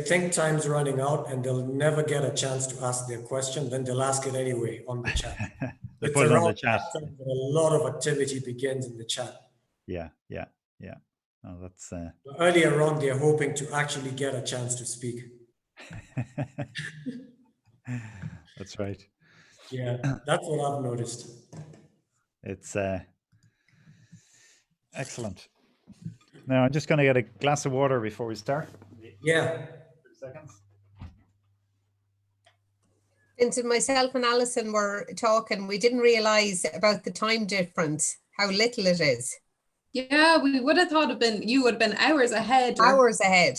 think time's running out and they'll never get a chance to ask their question, then they'll ask it anyway on the chat. They put it on the chat. A lot of activity begins in the chat. Yeah. Oh, that's earlier on, they're hoping to actually get a chance to speak. That's right. Yeah, that's what I've noticed. It's excellent. Now I'm just going to get a glass of water before we start. Yeah. 2 seconds. Vincent, myself and Alison were talking. We didn't realize about the time difference, how little it is. Yeah, we would have thought you would have been hours ahead. Hours ahead.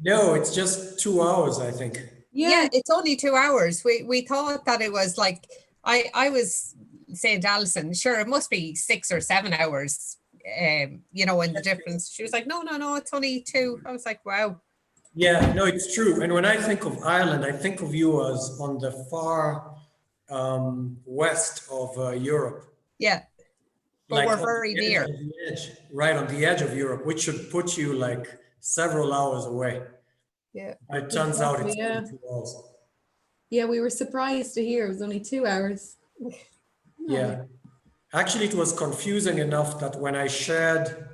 No, it's just 2 hours, I think. Yeah, it's only 2 hours. We thought that it was like, I was saying to Alison, sure, it must be 6 or 7 hours, in the difference. She was like, no, it's only 2. I was like, wow. Yeah, no, it's true. And when I think of Ireland, I think of you as on the far west of Europe. Yeah, but like we're very near. Right on the edge of Europe, which should put you like several hours away. Yeah. It turns out it's Yeah. 2 hours. Yeah, we were surprised to hear it was only 2 hours. Yeah. Actually, it was confusing enough that when I shared,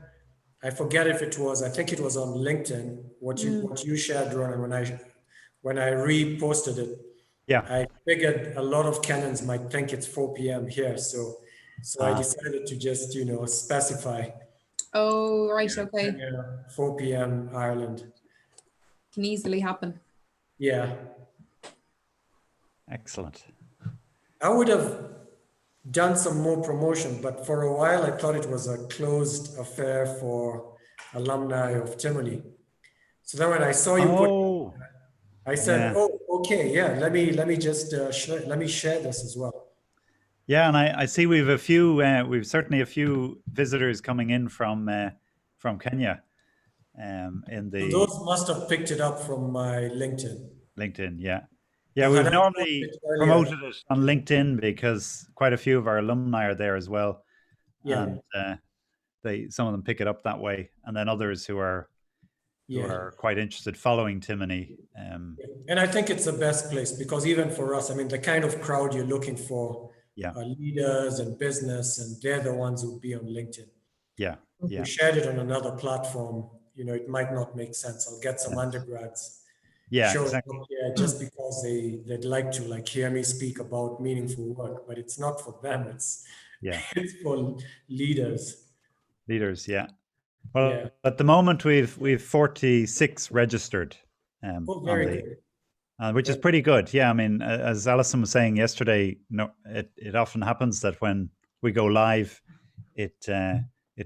I forget if it was, I think it was on LinkedIn, what you shared, Ronan, when I reposted it. Yeah. I figured a lot of Canons might think it's 4 p.m. here. So I decided to just, specify. Oh, right, okay. 4 p.m. Ireland. Can easily happen. Yeah. Excellent. I would have done some more promotion, but for a while I thought it was a closed affair for alumni of Timony. So then when I saw you I said, okay, yeah, let me just let me share this as well. Yeah, and I see we've certainly a few visitors coming in from Kenya. Those must have picked it up from my LinkedIn. LinkedIn, yeah. Yeah, we've normally promoted it on LinkedIn because quite a few of our alumni are there as well. Yeah. And some of them pick it up that way. And then others who are quite interested following Timony. And I think it's the best place because even for us, I mean, the kind of crowd you're looking for are leaders and business, and they're the ones who'll be on LinkedIn. Yeah. If we shared it on another platform, it might not make sense. I'll get some undergrads. Yeah, sure, exactly. Just because they'd like to hear me speak about meaningful work, but it's not for them. It's for leaders. Leaders, yeah. Well, at the moment we've 46 registered, very good. Which is pretty good. Yeah, I mean, as Alison was saying yesterday, it often happens that when we go live, it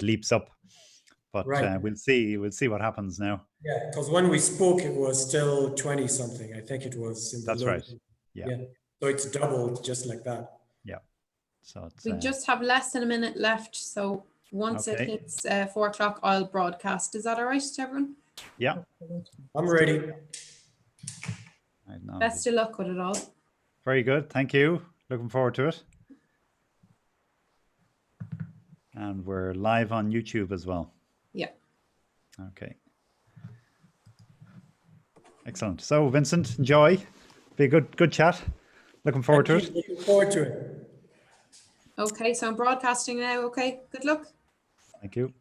leaps up. But we'll see what happens now. Yeah, because when we spoke, it was still 20 something. I think it was in the That's right. Yeah. So it's doubled just like that. Yeah. So we just have less than a minute left. So once it hits 4 o'clock, I'll broadcast. Is that all right to everyone? Yeah. I'm ready. Best of luck with it all. Very good. Thank you. Looking forward to it. And we're live on YouTube as well. Yeah. Okay. Excellent. So, Vincent, enjoy. Be a good chat. Looking forward to it. Looking forward to it. Okay, so I'm broadcasting now. Okay, good luck. Thank you.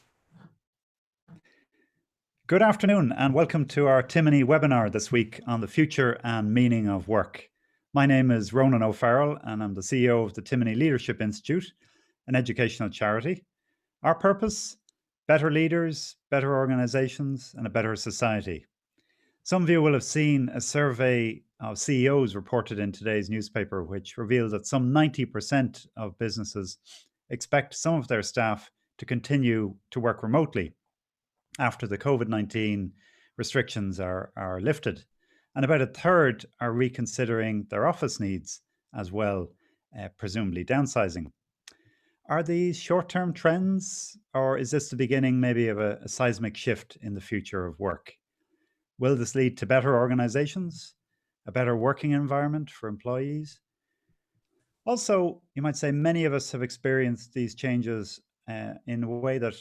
Good afternoon and welcome to our Timony webinar this week on the future and meaning of work. My name is Ronan O'Farrell and I'm the CEO of the Timony Leadership Institute, an educational charity. Our purpose? Better leaders, better organizations, and a better society. Some of you will have seen a survey of CEOs reported in today's newspaper, which revealed that some 90% of businesses expect some of their staff to continue to work remotely after the COVID-19 restrictions are lifted. And about a third are reconsidering their office needs as well, presumably downsizing. Are these short-term trends, or is this the beginning maybe of a seismic shift in the future of work? Will this lead to better organizations, a better working environment for employees? Also, you might say many of us have experienced these changes in a way that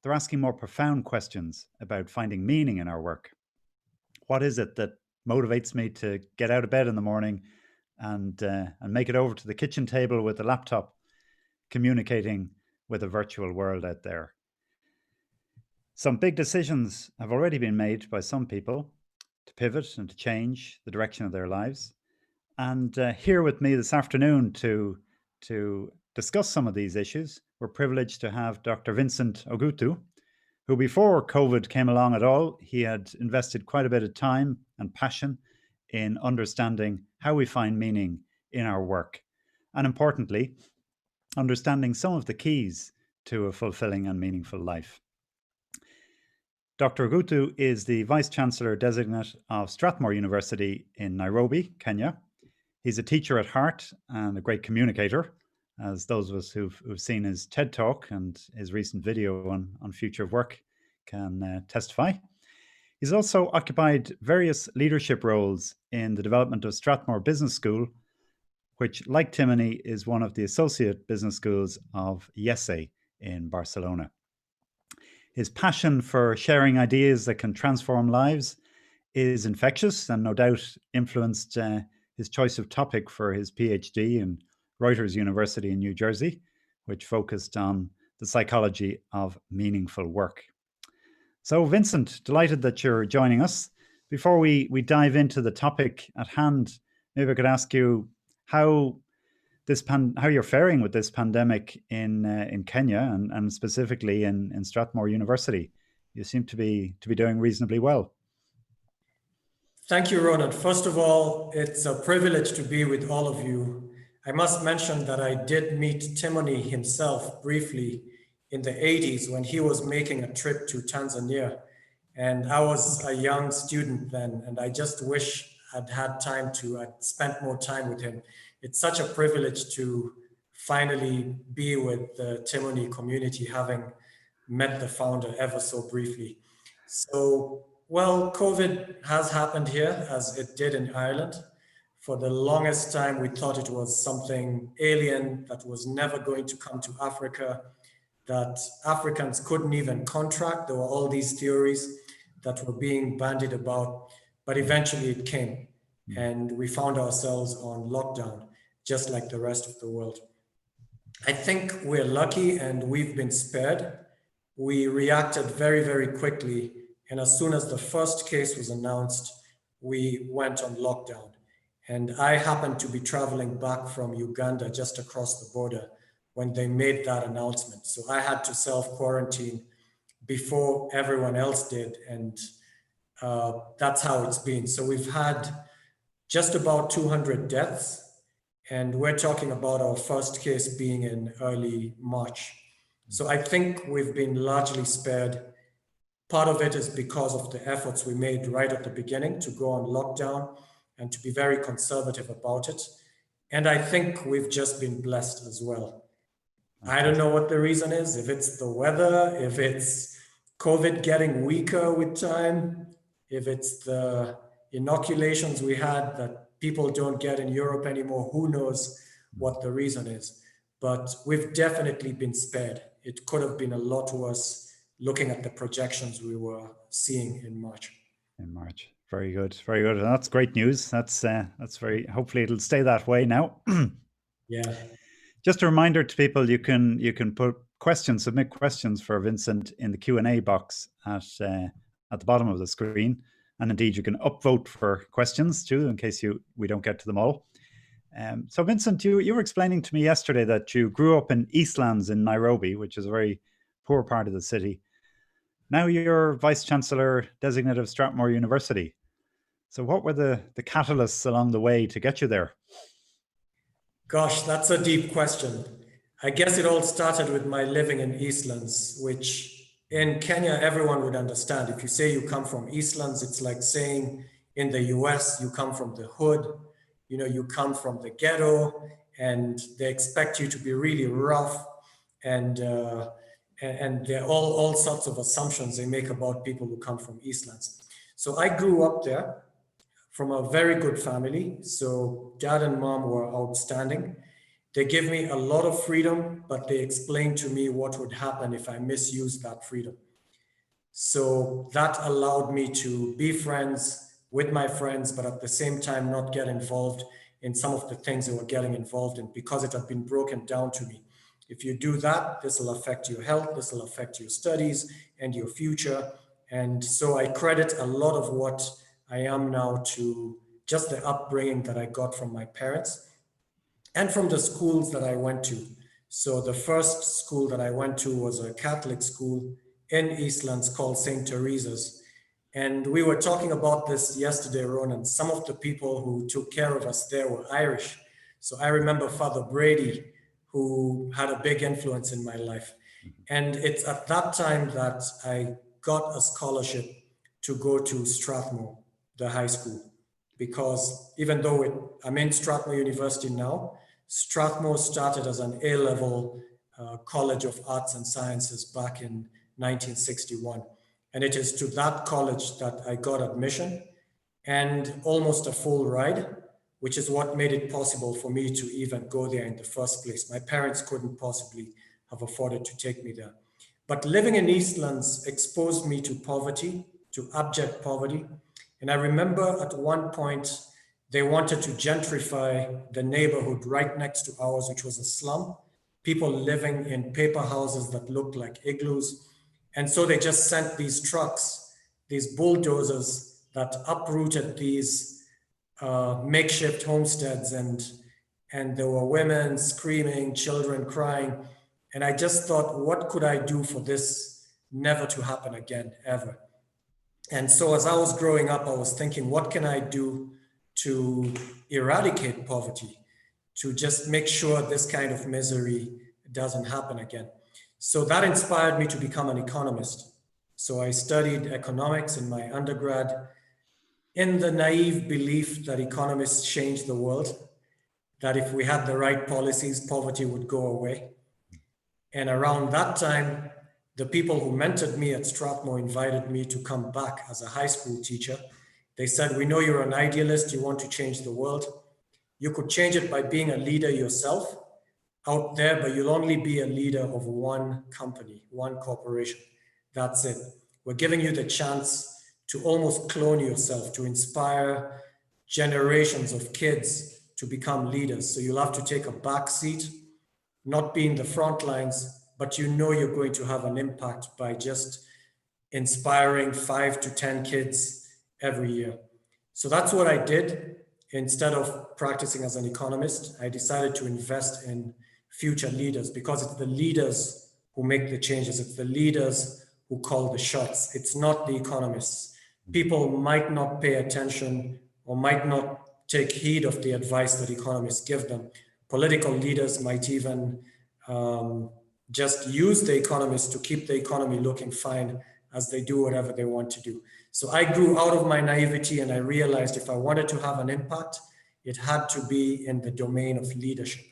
they're asking more profound questions about finding meaning in our work. what is it that motivates me to get out of bed in the morning and make it over to the kitchen table with the laptop, communicating with a virtual world out there. Some big decisions have already been made by some people to pivot and to change the direction of their lives. And here with me this afternoon to discuss some of these issues, we're privileged to have Dr. Vincent Ogutu, who before COVID came along at all, he had invested quite a bit of time and passion in understanding how we find meaning in our work. And importantly, understanding some of the keys to a fulfilling and meaningful life. Dr. Ogutu is the Vice Chancellor Designate of Strathmore University in Nairobi, Kenya. He's a teacher at heart and a great communicator, as those of us who've seen his TED Talk and his recent video on future of work can testify. He's also occupied various leadership roles in the development of Strathmore Business School, which, like Timony, is one of the associate business schools of IESE in Barcelona. His passion for sharing ideas that can transform lives is infectious and no doubt influenced his choice of topic for his PhD in Reuters University in New Jersey, which focused on the psychology of meaningful work. So Vincent, delighted that you're joining us. Before we dive into the topic at hand, maybe I could ask you how you're faring with this pandemic in Kenya and specifically in Strathmore University. You seem to be doing reasonably well. Thank you, Ronan. First of all, it's a privilege to be with all of you. I must mention that I did meet Timony himself briefly in the 80s when he was making a trip to Tanzania. And I was a young student then, and I just wish I'd spent more time with him. It's such a privilege to finally be with the Timony community, having met the founder ever so briefly. So, well, COVID has happened here as it did in Ireland. For the longest time, we thought it was something alien that was never going to come to Africa, that Africans couldn't even contract. There were all these theories that were being bandied about, but eventually it came. And we found ourselves on lockdown, just like the rest of the world. I think we're lucky and we've been spared. We reacted very, very quickly. And as soon as the first case was announced, we went on lockdown. And I happened to be traveling back from Uganda just across the border when they made that announcement. So I had to self-quarantine before everyone else did. And that's how it's been. So we've had just about 200 deaths. And we're talking about our first case being in early March. So I think we've been largely spared. Part of it is because of the efforts we made right at the beginning to go on lockdown and to be very conservative about it. And I think we've just been blessed as well. I don't know what the reason is, if it's the weather, if it's COVID getting weaker with time, if it's the inoculations we had that people don't get in Europe anymore, who knows what the reason is. But we've definitely been spared. It could have been a lot worse looking at the projections we were seeing in March. In March. Very good. Very good. And that's great news. That's hopefully it'll stay that way now. Yeah. Just a reminder to people, you can submit questions for Vincent in the Q&A box at the bottom of the screen. And indeed, you can upvote for questions too, in case we don't get to them all. So Vincent, you were explaining to me yesterday that you grew up in Eastlands in Nairobi, which is a very poor part of the city. Now you're Vice Chancellor Designate of Strathmore University. So what were the catalysts along the way to get you there? Gosh, that's a deep question. I guess it all started with my living in Eastlands, which in Kenya, everyone would understand. If you say you come from Eastlands, it's like saying in the US, you come from the hood, you come from the ghetto, and they expect you to be really rough, and there are all sorts of assumptions they make about people who come from Eastlands. So I grew up there from a very good family. So dad and mom were outstanding. They gave me a lot of freedom, but they explained to me what would happen if I misused that freedom. So that allowed me to be friends with my friends, but at the same time not get involved in some of the things they were getting involved in because it had been broken down to me. If you do that, this will affect your health, this will affect your studies and your future. And so I credit a lot of what I am now to just the upbringing that I got from my parents and from the schools that I went to. So the first school that I went to was a Catholic school in Eastlands called St. Teresa's. And we were talking about this yesterday, Ronan. Some of the people who took care of us there were Irish. So I remember Father Brady, who had a big influence in my life. And it's at that time that I got a scholarship to go to Strathmore, the high school, because even though I'm in Strathmore University now, Strathmore started as an A-level College of Arts and Sciences back in 1961. And it is to that college that I got admission and almost a full ride, which is what made it possible for me to even go there in the first place. My parents couldn't possibly have afforded to take me there. But living in Eastlands exposed me to poverty, to abject poverty. And I remember at one point, they wanted to gentrify the neighborhood right next to ours, which was a slum. People living in paper houses that looked like igloos. And so they just sent these trucks, these bulldozers that uprooted these makeshift homesteads, and there were women screaming, children crying. And I just thought, what could I do for this never to happen again, ever? And so as I was growing up, I was thinking, what can I do to eradicate poverty, to just make sure this kind of misery doesn't happen again? So that inspired me to become an economist. So I studied economics in my undergrad in the naive belief that economists change the world, that if we had the right policies, poverty would go away. And around that time, the people who mentored me at Strathmore invited me to come back as a high school teacher. They said, we know you're an idealist, you want to change the world. You could change it by being a leader yourself out there, but you'll only be a leader of one company, one corporation. That's it. We're giving you the chance to almost clone yourself, to inspire generations of kids to become leaders. So you'll have to take a back seat, not be in the front lines, but you know you're going to have an impact by just inspiring 5 to 10 kids every year. So that's what I did. Instead of practicing as an economist, I decided to invest in future leaders, because it's the leaders who make the changes. It's the leaders who call the shots. It's not the economists. People might not pay attention or might not take heed of the advice that economists give them. Political leaders might even just use the economists to keep the economy looking fine as they do whatever they want to do. So I grew out of my naivety, and I realized if I wanted to have an impact, it had to be in the domain of leadership.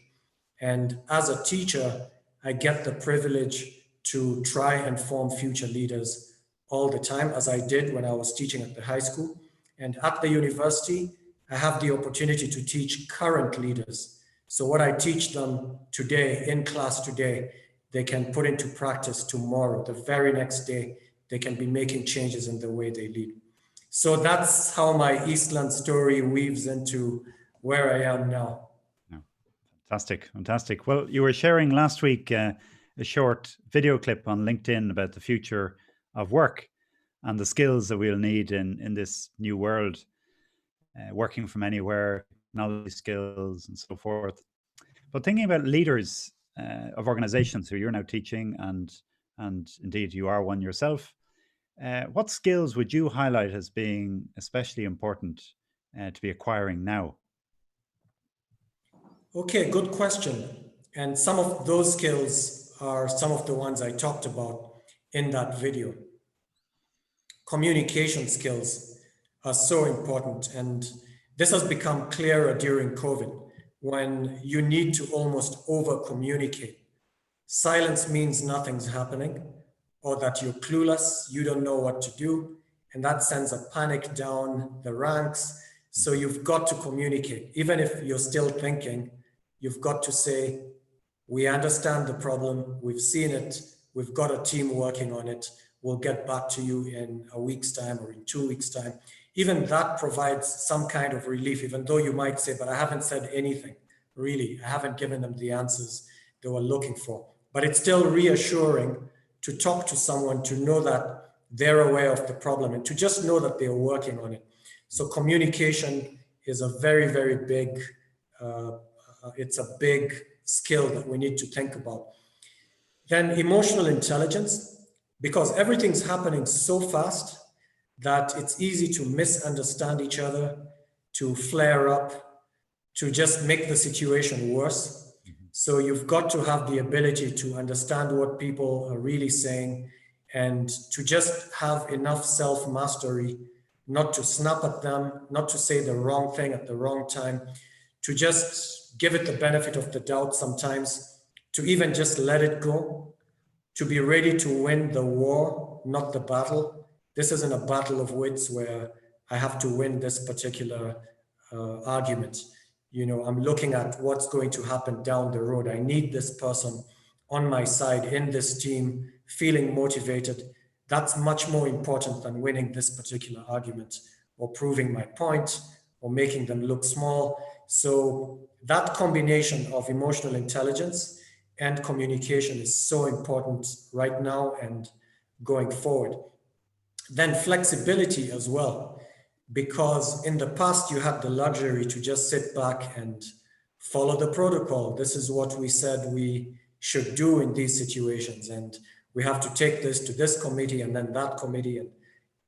And as a teacher, I get the privilege to try and form future leaders all the time, as I did when I was teaching at the high school. And at the university, I have the opportunity to teach current leaders. So what I teach them today, in class today, they can put into practice tomorrow. The very next day, they can be making changes in the way they lead. So that's how my Eastland story weaves into where I am now. Fantastic, fantastic. Well, you were sharing last week a short video clip on LinkedIn about the future of work and the skills that we'll need in this new world, working from anywhere, knowledge skills and so forth. But thinking about leaders of organizations who you're now teaching, and indeed you are one yourself, what skills would you highlight as being especially important to be acquiring now? Okay, good question. And some of those skills are some of the ones I talked about in that video. Communication skills are so important. And this has become clearer during COVID, when you need to almost over-communicate. Silence means nothing's happening, or that you're clueless, you don't know what to do, and that sends a panic down the ranks. So you've got to communicate. Even if you're still thinking, you've got to say, we understand the problem, we've seen it, we've got a team working on it, we'll get back to you in a week's time or in 2 weeks' time. even that provides some kind of relief, even though you might say, but I haven't said anything, really. I haven't given them the answers they were looking for. But it's still reassuring to talk to someone, to know that they're aware of the problem and to just know that they're working on it. So communication is a very, very big, it's a big skill that we need to think about. Then emotional intelligence, because everything's happening so fast that it's easy to misunderstand each other, to flare up, to just make the situation worse. So you've got to have the ability to understand what people are really saying and to just have enough self-mastery, not to snap at them, not to say the wrong thing at the wrong time, to just give it the benefit of the doubt sometimes, to even just let it go, to be ready to win the war, not the battle. This isn't a battle of wits where I have to win this particular argument. You know, I'm looking at what's going to happen down the road. I need this person on my side in this team, feeling motivated. That's much more important than winning this particular argument or proving my point or making them look small. So that combination of emotional intelligence and communication is so important right now and going forward. Then flexibility as well, because in the past you had the luxury to just sit back and follow the protocol. This is what we said we should do in these situations, and we have to take this to this committee and then that committee, and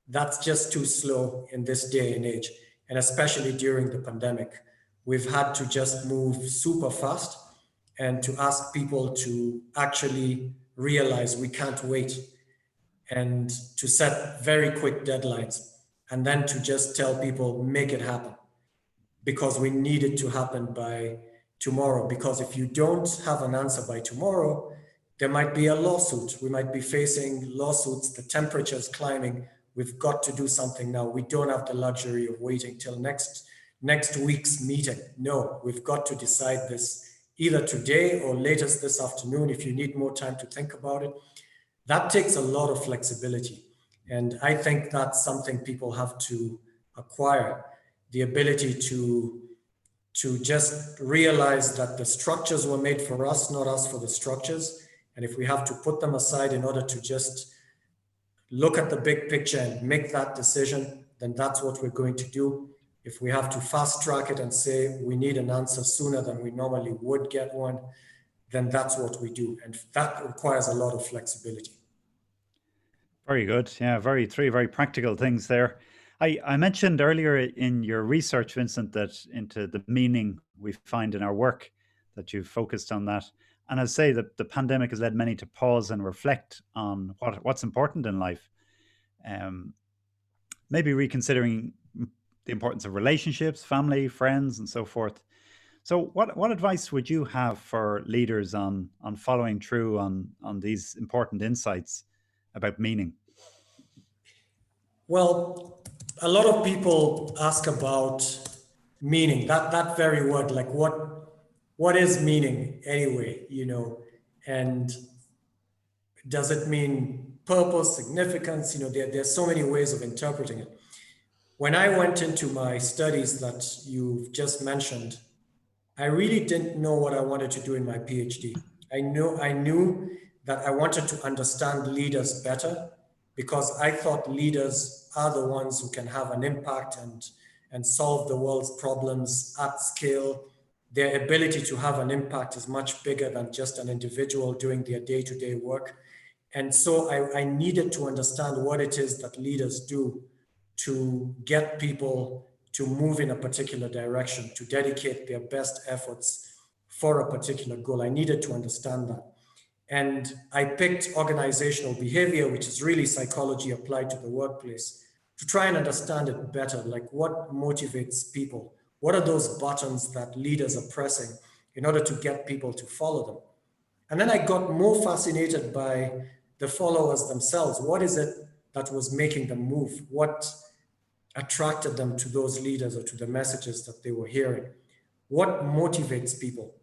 that's just too slow in this day and age. And especially during the pandemic, we've had to just move super fast and to ask people to actually realize we can't wait and to set very quick deadlines, and then to just tell people, make it happen, because we need it to happen by tomorrow. Because if you don't have an answer by tomorrow, there might be a lawsuit. We might be facing lawsuits. The temperature is climbing. We've got to do something now. We don't have the luxury of waiting till next week's meeting. No, we've got to decide this either today or latest this afternoon if you need more time to think about it. That takes a lot of flexibility. And I think that's something people have to acquire, the ability to just realize that the structures were made for us, not us for the structures. And if we have to put them aside in order to just look at the big picture and make that decision, then that's what we're going to do. If we have to fast track it and say we need an answer sooner than we normally would get one, then that's what we do. And that requires a lot of flexibility. Very good. Yeah, three very practical things there. I mentioned earlier in your research, Vincent, that into the meaning we find in our work, that you've focused on that. And I say that the pandemic has led many to pause and reflect on what's important in life. Maybe reconsidering the importance of relationships, family, friends, and so forth. So what advice would you have for leaders on following through on these important insights about meaning? Well, a lot of people ask about meaning, that very word, like what is meaning anyway, you know, and does it mean purpose, significance? You know, there's so many ways of interpreting it. When I went into my studies that you've just mentioned, I really didn't know what I wanted to do in my PhD. I knew that I wanted to understand leaders better, because I thought leaders are the ones who can have an impact and solve the world's problems at scale. Their ability to have an impact is much bigger than just an individual doing their day-to-day work. And so I needed to understand what it is that leaders do to get people to move in a particular direction, to dedicate their best efforts for a particular goal. I needed to understand that. And I picked organizational behavior, which is really psychology applied to the workplace, to try and understand it better, like what motivates people? What are those buttons that leaders are pressing in order to get people to follow them? And then I got more fascinated by the followers themselves. What is it that was making them move? What attracted them to those leaders or to the messages that they were hearing? What motivates people?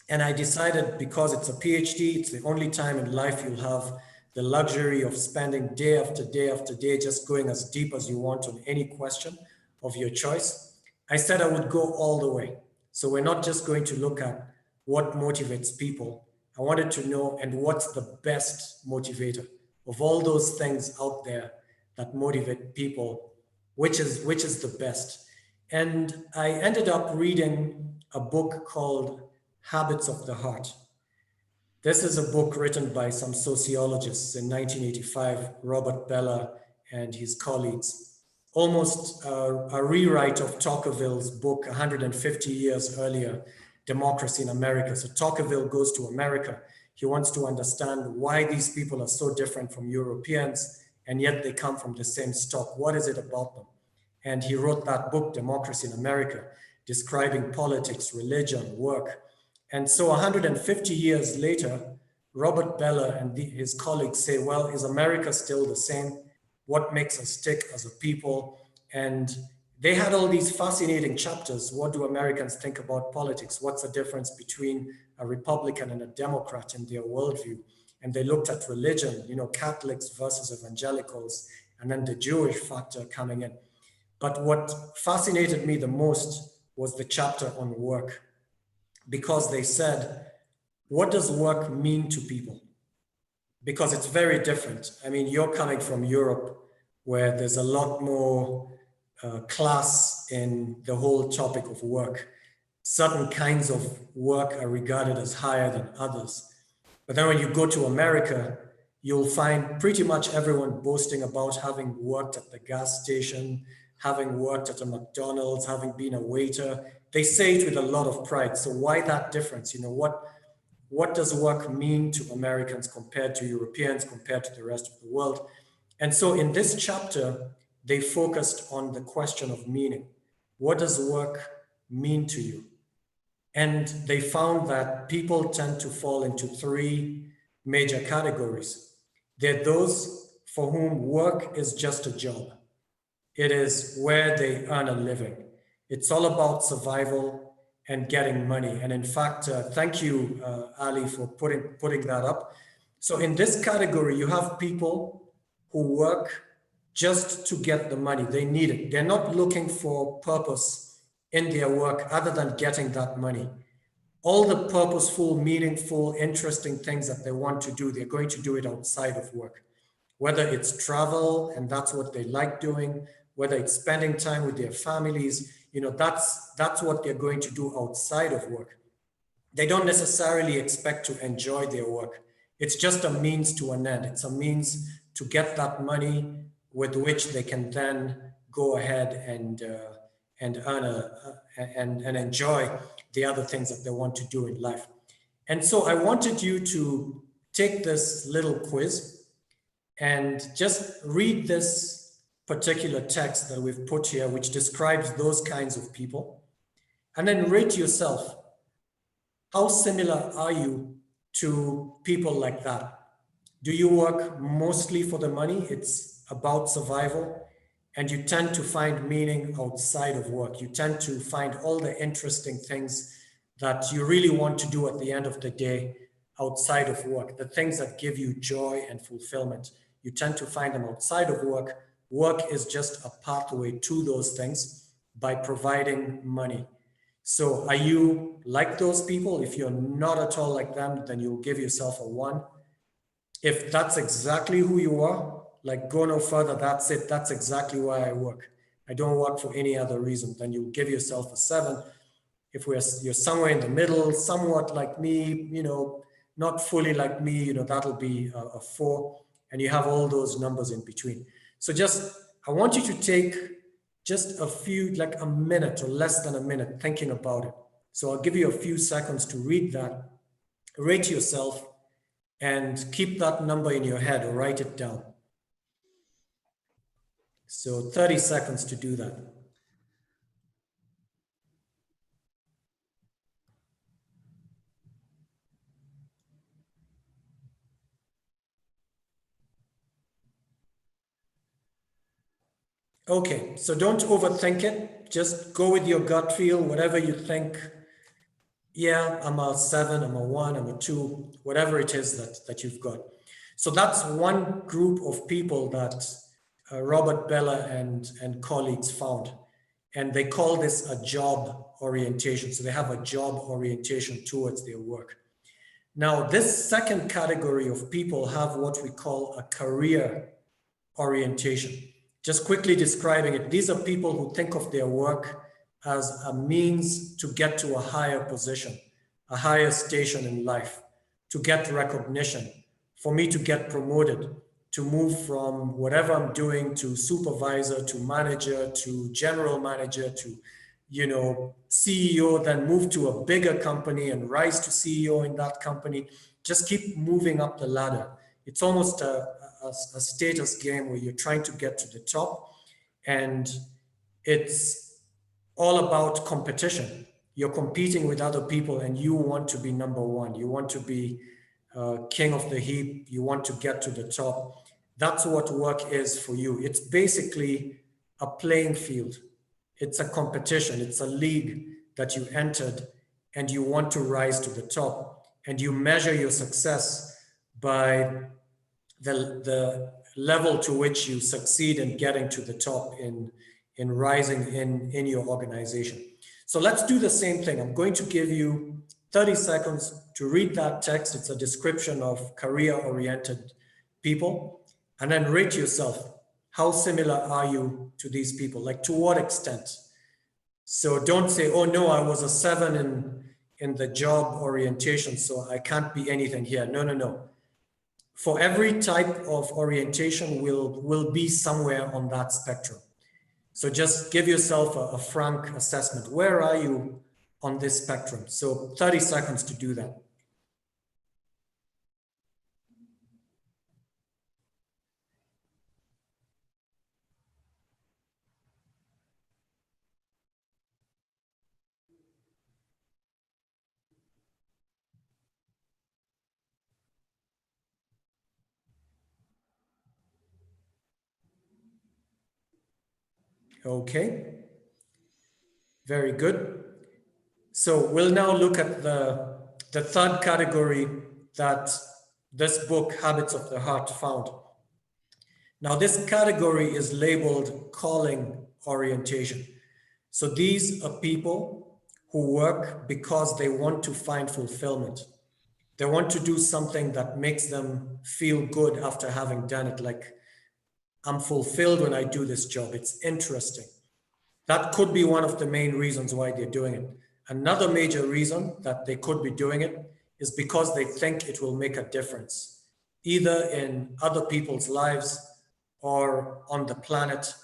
And I decided, because it's a PhD, it's the only time in life you'll have the luxury of spending day after day after day, just going as deep as you want on any question of your choice. I said I would go all the way. So we're not just going to look at what motivates people. I wanted to know, and what's the best motivator of all those things out there that motivate people, which is the best. And I ended up reading a book called Habits of the Heart. This is a book written by some sociologists in 1985, Robert Bellah and his colleagues, almost a rewrite of Tocqueville's book 150 years earlier, Democracy in America. So Tocqueville goes to America. He wants to understand why these people are so different from Europeans, and yet they come from the same stock. What is it about them? And he wrote that book, Democracy in America, describing politics, religion, work. And so 150 years later, Robert Bellah and his colleagues say, well, is America still the same? What makes us tick as a people? And they had all these fascinating chapters. What do Americans think about politics? What's the difference between a Republican and a Democrat in their worldview? And they looked at religion, Catholics versus evangelicals, and then the Jewish factor coming in. But what fascinated me the most was the chapter on work, because they said, what does work mean to people? Because it's very different. I mean, you're coming from Europe, where there's a lot more class in the whole topic of work. Certain kinds of work are regarded as higher than others. But then when you go to America, you'll find pretty much everyone boasting about having worked at the gas station, having worked at a McDonald's, having been a waiter. They say it with a lot of pride. So why that difference? What does work mean to Americans compared to Europeans, compared to the rest of the world? And so in this chapter, they focused on the question of meaning. What does work mean to you? And they found that people tend to fall into three major categories. They're those for whom work is just a job. It is where they earn a living. It's all about survival and getting money. And in fact, thank you, Ali, for putting that up. So in this category, you have people who work just to get the money. They need it. They're not looking for purpose in their work other than getting that money. All the purposeful, meaningful, interesting things that they want to do, they're going to do it outside of work. Whether it's travel, and that's what they like doing, whether it's spending time with their families, that's what they're going to do outside of work. They don't necessarily expect to enjoy their work. It's just a means to an end. It's a means to get that money with which they can then go ahead and earn and enjoy the other things that they want to do in life. And so I wanted you to take this little quiz and just read this particular text that we've put here, which describes those kinds of people, and then rate yourself. How similar are you to people like that? Do you work mostly for the money? It's about survival, and you tend to find meaning outside of work. You tend to find all the interesting things that you really want to do at the end of the day outside of work, the things that give you joy and fulfillment. You tend to find them outside of work. Work is just a pathway to those things by providing money. So are you like those people? If you're not at all like them, then you'll give yourself a 1. If that's exactly who you are, like go no further, that's it. That's exactly why I work. I don't work for any other reason. Then you give yourself a 7. If you're somewhere in the middle, somewhat like me, not fully like me, that'll be a 4. And you have all those numbers in between. So I want you to take just a few, like a minute or less than a minute thinking about it. So I'll give you a few seconds to read that, rate yourself, and keep that number in your head or write it down. So 30 seconds to do that. Okay, so don't overthink it. Just go with your gut feel, whatever you think. Yeah, I'm a 7, I'm a 1, I'm a 2, whatever it is that you've got. So that's one group of people that Robert Bellah and colleagues found. And they call this a job orientation. So they have a job orientation towards their work. Now, this second category of people have what we call a career orientation. Just quickly describing it, these are people who think of their work as a means to get to a higher position, a higher station in life, to get recognition, for me to get promoted, to move from whatever I'm doing to supervisor, to manager, to general manager, to, you know, CEO, then move to a bigger company and rise to CEO in that company. Just keep moving up the ladder. It's almost a status game where you're trying to get to the top, and it's all about competition. You're competing with other people and you want to be number one. You want to be king of the heap. You want to get to the top. That's what work is for you. It's basically a playing field. It's a competition. It's a league that you entered and you want to rise to the top. And you measure your success by the level to which you succeed in getting to the top in rising in your organization. So let's do the same thing. I'm going to give you 30 seconds to read that text. It's a description of career-oriented people. And then rate yourself. How similar are you to these people? Like, to what extent? So don't say, oh no, I was a 7 in the job orientation, so I can't be anything here. No, no, no. For every type of orientation will be somewhere on that spectrum. So just give yourself a frank assessment. Where are you on this spectrum? So 30 seconds to do that. Okay, very good. So we'll now look at the third category that this book, Habits of the Heart, found. Now, this category is labeled calling orientation. So these are people who work because they want to find fulfillment. They want to do something that makes them feel good after having done it. Like, I'm fulfilled when I do this job. It's interesting. That could be one of the main reasons why they're doing it. Another major reason that they could be doing it is because they think it will make a difference, either in other people's lives or on the planet.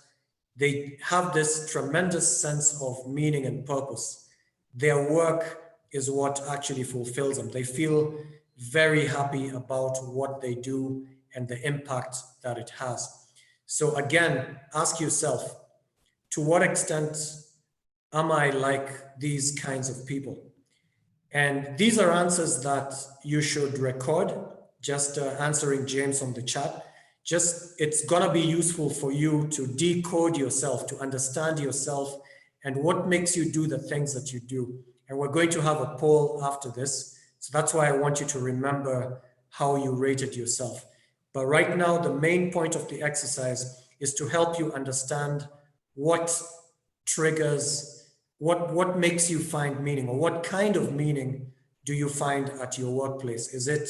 They have this tremendous sense of meaning and purpose. Their work is what actually fulfills them. They feel very happy about what they do and the impact that it has. So again, ask yourself, to what extent am I like these kinds of people? And these are answers that you should record, just answering James on the chat. It's gonna be useful for you to decode yourself, to understand yourself and what makes you do the things that you do. And we're going to have a poll after this. So that's why I want you to remember how you rated yourself. But right now, the main point of the exercise is to help you understand what triggers, what makes you find meaning, or what kind of meaning do you find at your workplace? Is it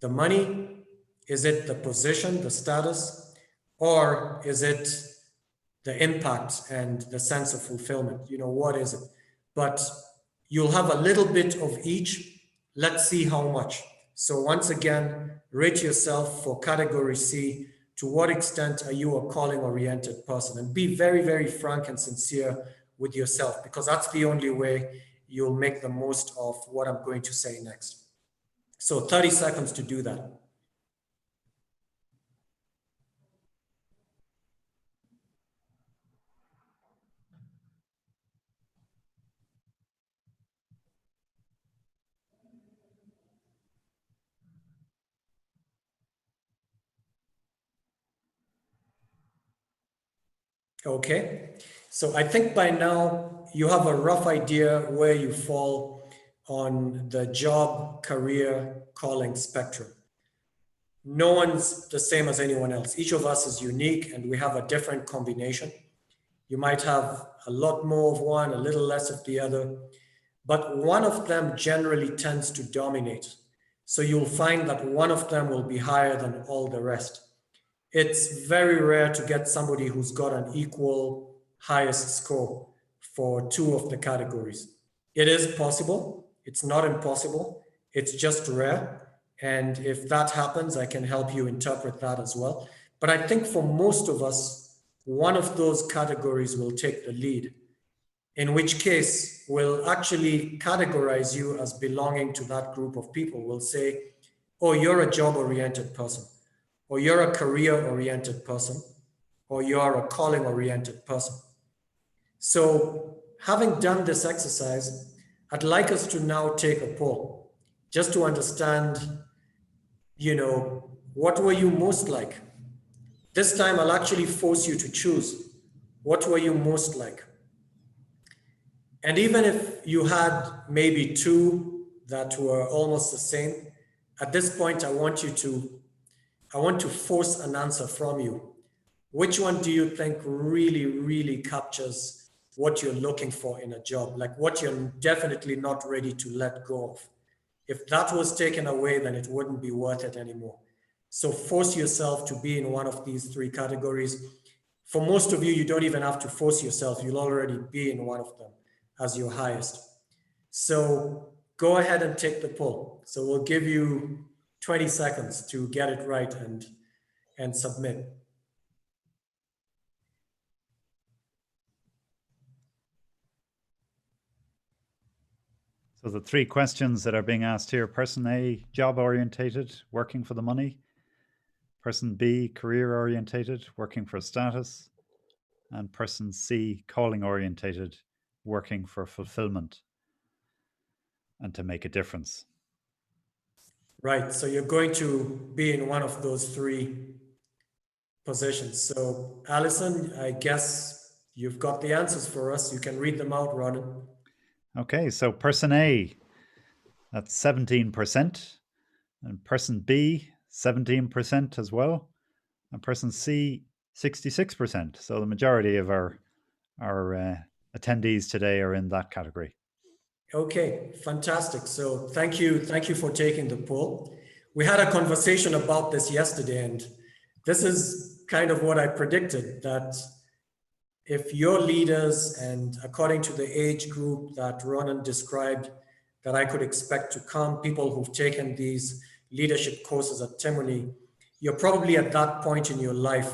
the money? Is it the position, the status? Or is it the impact and the sense of fulfillment? You know, what is it? But you'll have a little bit of each. Let's see how much. So once again, rate yourself for category C. To what extent are you a calling-oriented person? And be very, very frank and sincere with yourself, because that's the only way you'll make the most of what I'm going to say next. So 30 seconds to do that. Okay, so I think by now you have a rough idea where you fall on the job, career, calling spectrum. no one's the same as anyone else. Each of us is unique and we have a different combination. You might have a lot more of one, a little less of the other, but one of them generally tends to dominate. So you'll find that one of them will be higher than all the rest. It's very rare to get somebody who's got an equal highest score for two of the categories. It is possible. It's not impossible. It's just rare. And if that happens, I can help you interpret that as well. But I think for most of us, one of those categories will take the lead, in which case we'll actually categorize you as belonging to that group of people. We'll say, oh, you're a job-oriented person, or you're a career-oriented person, or you're a calling-oriented person. So having done this exercise, I'd like us to now take a poll, just to understand, what were you most like? This time I'll actually force you to choose. What were you most like? And even if you had maybe two that were almost the same, at this point, I want to force an answer from you. Which one do you think really, really captures what you're looking for in a job? Like what you're definitely not ready to let go of. If that was taken away, then it wouldn't be worth it anymore. So force yourself to be in one of these three categories. For most of you, you don't even have to force yourself. You'll already be in one of them as your highest. So go ahead and take the poll. So we'll give you 20 seconds to get it right and submit. So the three questions that are being asked here: person A, job orientated, working for the money; person B, career orientated, working for status; and person C, calling orientated, working for fulfillment and to make a difference. Right, so you're going to be in one of those three positions. So Alison, I guess you've got the answers for us. You can read them out, Ronan. Okay, so person A, that's 17%, and person B, 17% as well, and person C, 66%. So the majority of our attendees today are in that category. Okay, fantastic. So thank you for taking the poll. We had a conversation about this yesterday, and this is kind of what I predicted, that if your leaders, and according to the age group that Ronan described, that I could expect to come, people who've taken these leadership courses at Timony, you're probably at that point in your life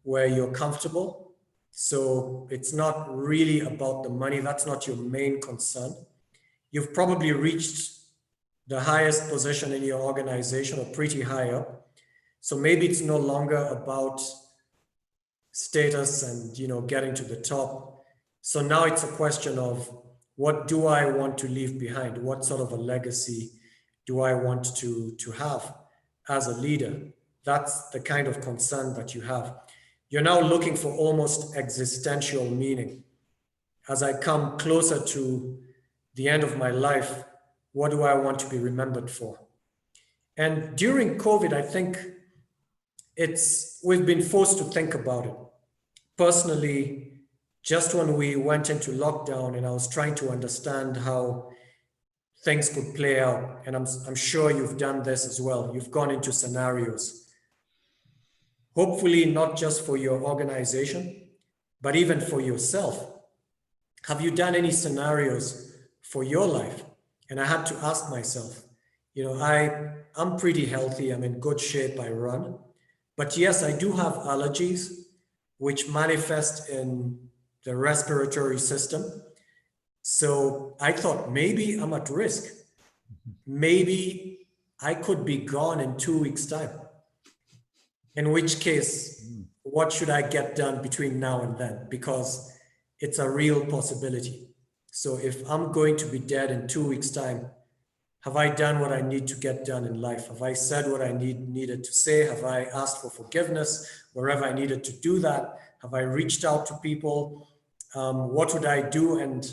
where you're comfortable. So it's not really about the money. That's not your main concern. You've probably reached the highest position in your organization or pretty high up. So maybe it's no longer about status and getting to the top. So now it's a question of, what do I want to leave behind? What sort of a legacy do I want to have as a leader? That's the kind of concern that you have. You're now looking for almost existential meaning. As I come closer to the end of my life, what do I want to be remembered for? And during COVID, I think we've been forced to think about it. Personally, just when we went into lockdown and I was trying to understand how things could play out, and I'm sure you've done this as well, you've gone into scenarios. Hopefully not just for your organization, but even for yourself. Have you done any scenarios for your life? And I had to ask myself, I'm pretty healthy, I'm in good shape, I run. But yes, I do have allergies, which manifest in the respiratory system. So I thought maybe I'm at risk. Maybe I could be gone in 2 weeks' time. In which case, what should I get done between now and then? Because it's a real possibility. So if I'm going to be dead in 2 weeks' time, have I done what I need to get done in life? Have I said what I needed to say? Have I asked for forgiveness wherever I needed to do that? Have I reached out to people? What would I do? And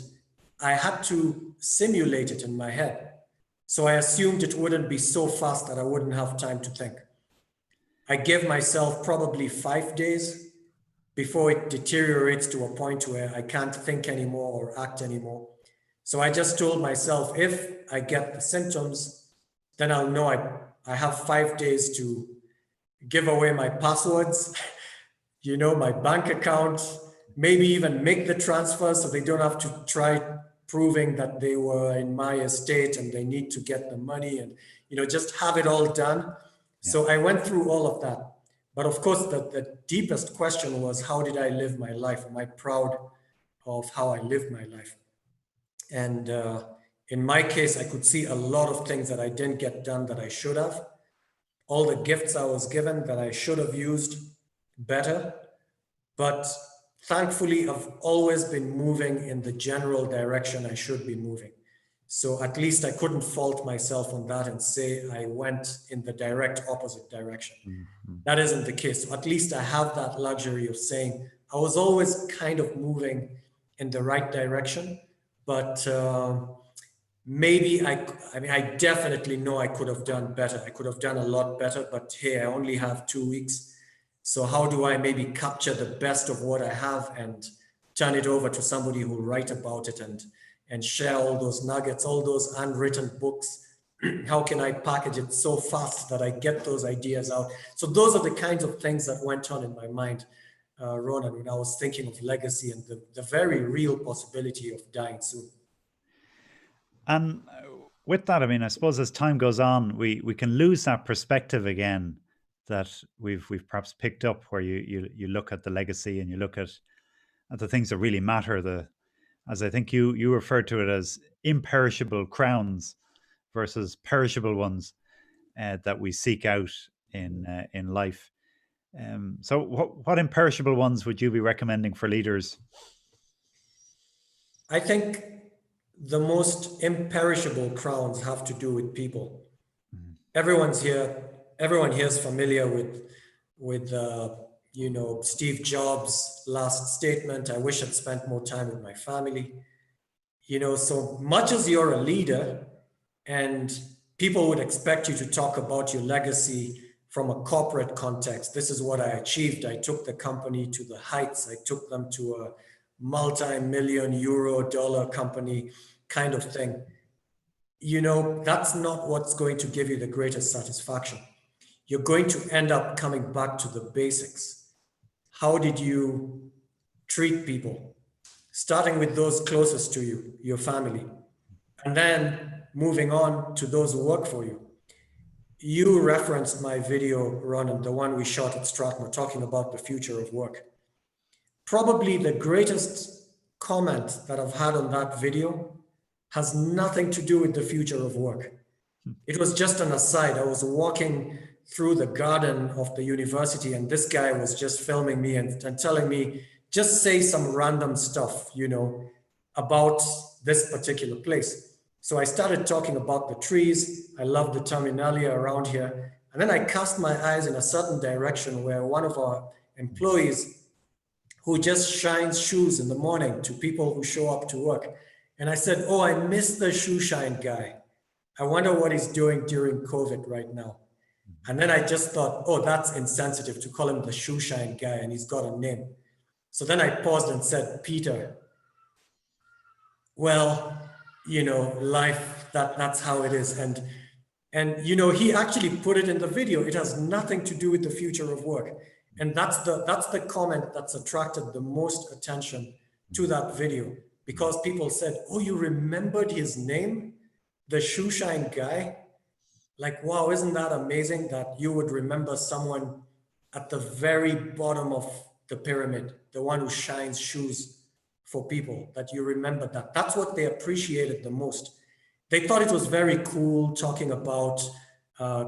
I had to simulate it in my head. So I assumed it wouldn't be so fast that I wouldn't have time to think. I give myself probably 5 days before it deteriorates to a point where I can't think anymore or act anymore. So I just told myself, if I get the symptoms, then I'll know I have 5 days to give away my passwords, you know, my bank account, maybe even make the transfer so they don't have to try proving that they were in my estate and they need to get the money, and, you know, just have it all done. Yeah. So I went through all of that. But of course, the deepest question was, how did I live my life? Am I proud of how I lived my life? And in my case, I could see a lot of things that I didn't get done that I should have. All the gifts I was given that I should have used better. But thankfully, I've always been moving in the general direction I should be moving. So at least I couldn't fault myself on that and say I went in the direct opposite direction. Mm-hmm. That isn't the case. So at least I have that luxury of saying I was always kind of moving in the right direction, but maybe I mean, I definitely know I could have done better. I could have done a lot better, but hey, I only have 2 weeks. So how do I maybe capture the best of what I have and turn it over to somebody who will write about it and share all those nuggets, all those unwritten books? How can I package it so fast that I get those ideas out? So those are the kinds of things that went on in my mind, Ronan, when I was thinking of legacy and the very real possibility of dying soon. And with that, I mean, I suppose as time goes on, we can lose that perspective again that we've perhaps picked up, where you look at the legacy and you look at the things that really matter, as I think you referred to it as imperishable crowns versus perishable ones that we seek out in life. So what imperishable ones would you be recommending for leaders? I think the most imperishable crowns have to do with people. Mm-hmm. Everyone here is familiar with you know, Steve Jobs' last statement, I wish I'd spent more time with my family. You know, so much as you're a leader and people would expect you to talk about your legacy from a corporate context. This is what I achieved. I took the company to the heights. I took them to a multi-million euro dollar company kind of thing. You know, that's not what's going to give you the greatest satisfaction. You're going to end up coming back to the basics. How did you treat people? Starting with those closest to you, your family, and then moving on to those who work for you. You referenced my video, Ronan, the one we shot at Strathmore, talking about the future of work. Probably the greatest comment that I've had on that video has nothing to do with the future of work. It was just an aside. I was walking through the garden of the university and this guy was just filming me and telling me, just say some random stuff, you know, about this particular place. So I started talking about the trees. I love the terminalia around here. And then I cast my eyes in a certain direction where one of our employees who just shines shoes in the morning to people who show up to work. And I said, oh, I miss the shoe shine guy. I wonder what he's doing during COVID right now. And then I just thought, oh, that's insensitive to call him the shoe shine guy and he's got a name. So then I paused and said, Peter, well, you know, life, that's how it is. And you know, he actually put it in the video. It has nothing to do with the future of work. And that's the comment that's attracted the most attention to that video, because people said, oh, you remembered his name, the shoe shine guy? Like, wow, isn't that amazing that you would remember someone at the very bottom of the pyramid, the one who shines shoes for people, that you remember that. That's what they appreciated the most. They thought it was very cool talking about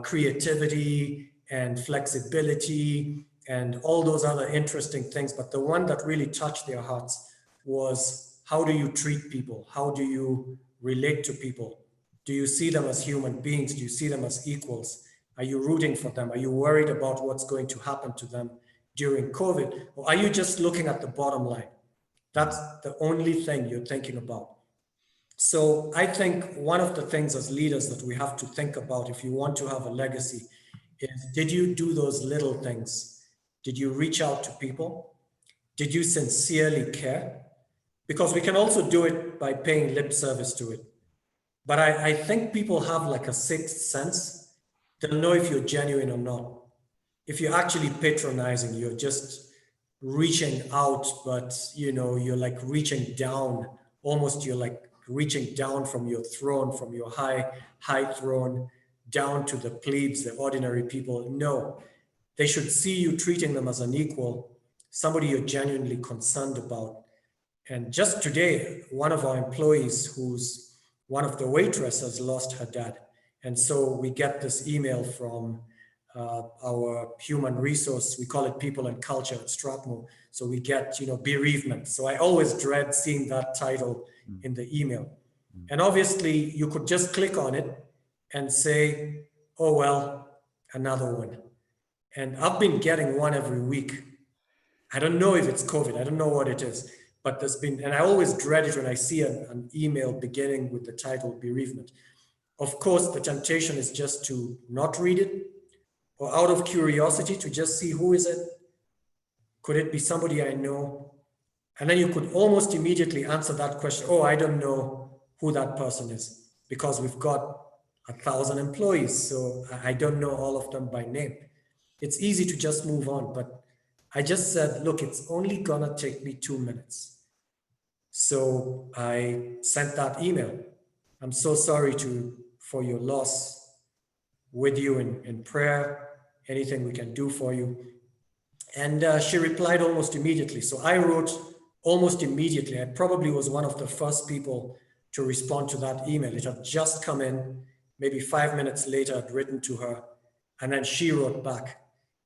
creativity and flexibility and all those other interesting things. But the one that really touched their hearts was, how do you treat people? How do you relate to people? Do you see them as human beings? Do you see them as equals? Are you rooting for them? Are you worried about what's going to happen to them during COVID? Or are you just looking at the bottom line? That's the only thing you're thinking about. So I think one of the things as leaders that we have to think about if you want to have a legacy is, did you do those little things? Did you reach out to people? Did you sincerely care? Because we can also do it by paying lip service to it. But I think people have like a sixth sense. They'll know if you're genuine or not. If you're actually patronizing, you're just reaching out, but you're like reaching down, almost you're like reaching down from your throne, from your high throne, down to the plebes, the ordinary people. No, they should see you treating them as an equal, somebody you're genuinely concerned about. And just today, one of our employees, who's one of the waitresses, lost her dad. And so we get this email from our human resource, we call it people and culture at Strathmore. So we get, bereavement. So I always dread seeing that title in the email. And obviously you could just click on it and say, oh, well, another one. And I've been getting one every week. I don't know if it's COVID. I don't know what it is, but there's been, and I always dread it when I see an email beginning with the title bereavement. Of course, the temptation is just to not read it, or out of curiosity to just see who is it? Could it be somebody I know? And then you could almost immediately answer that question. Oh, I don't know who that person is because we've got 1,000 employees. So I don't know all of them by name. It's easy to just move on, but I just said, look, it's only gonna take me 2 minutes. So I sent that email. I'm so sorry for your loss, with you in prayer, anything we can do for you. And she replied almost immediately. So I wrote almost immediately. I probably was one of the first people to respond to that email. It had just come in, maybe 5 minutes later, I'd written to her. And then she wrote back